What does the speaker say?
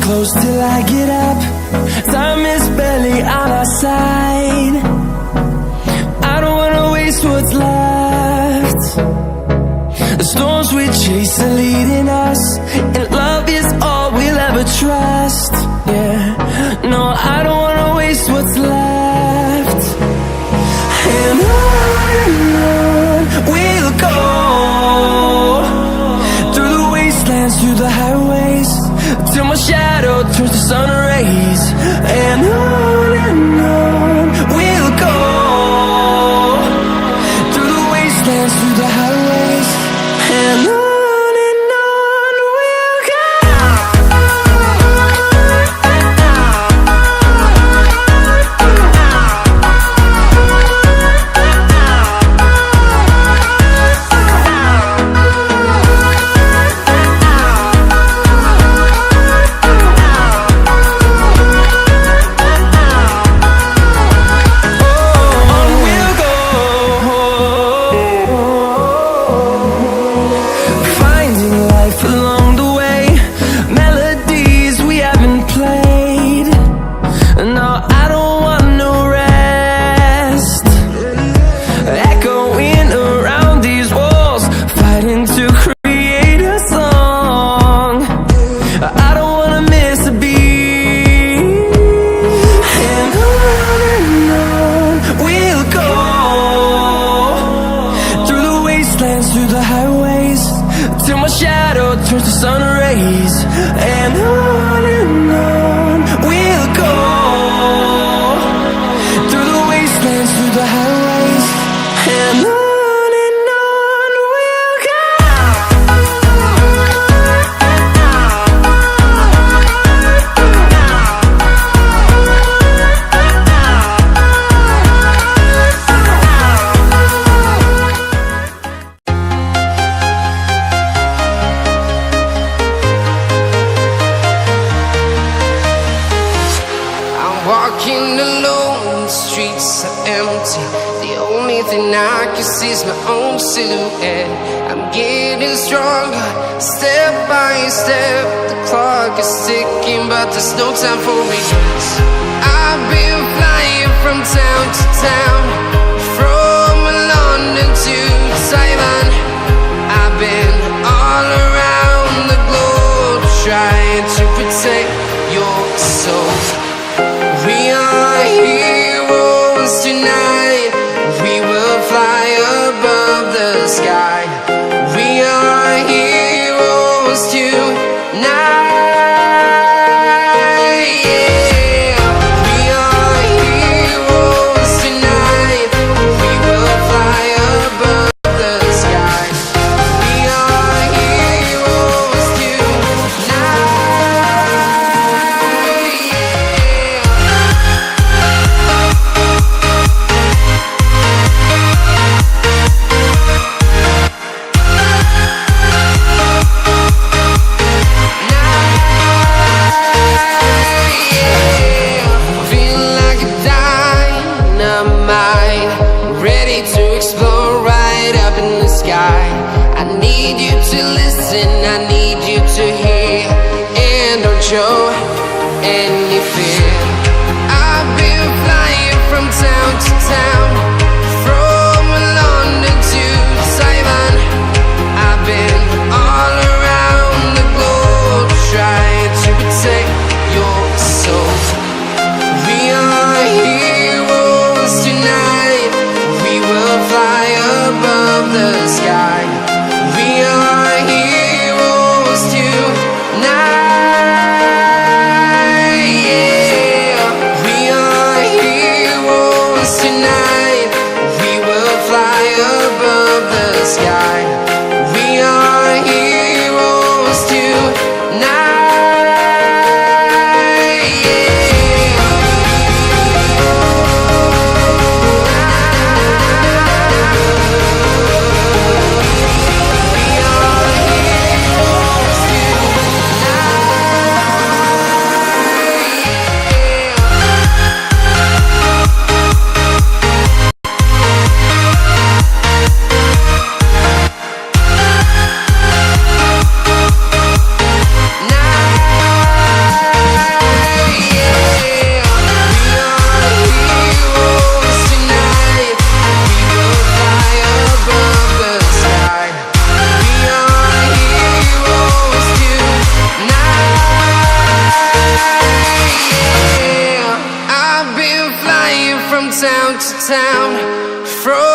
close till I get up. Time is barely on our side. I don't wanna waste what's left. The storms we chase are leading us, and love is all we'll ever trust. Yeah, no, I don't wanna waste what's left. And on we'll go, through the wastelands, through the highways, till my shadow turns to sun rays. And on we'll go, through the wastelands, through the highways, and on we'll go. Through the highways, till my shadow turns to sun rays. And on we'll go, through the wastelands, through the highways, and on we'll go. Walking alone, the streets are empty. The only thing I can see is my own silhouette. I'm getting stronger, step by step. The clock is ticking, but there's no time for regrets. I've been flying from town to town, from London to Taiwan. I've been all around the globe, trying to protect your soul. We are heroes tonight. We will fly above the sky. We are heroes tonight. Yeah. We are heroes tonight. We will fly above the sky. We are heroes tonight. I need you to listen, I need you to hear, and don't show any fear. I've been flying from town to town, from London to Taiwan. I've been all around the globe, trying to protect your soul. We are heroes tonight. We will fly above the sky. We are heroes tonight. Yeah, we are heroes tonight. town, frozen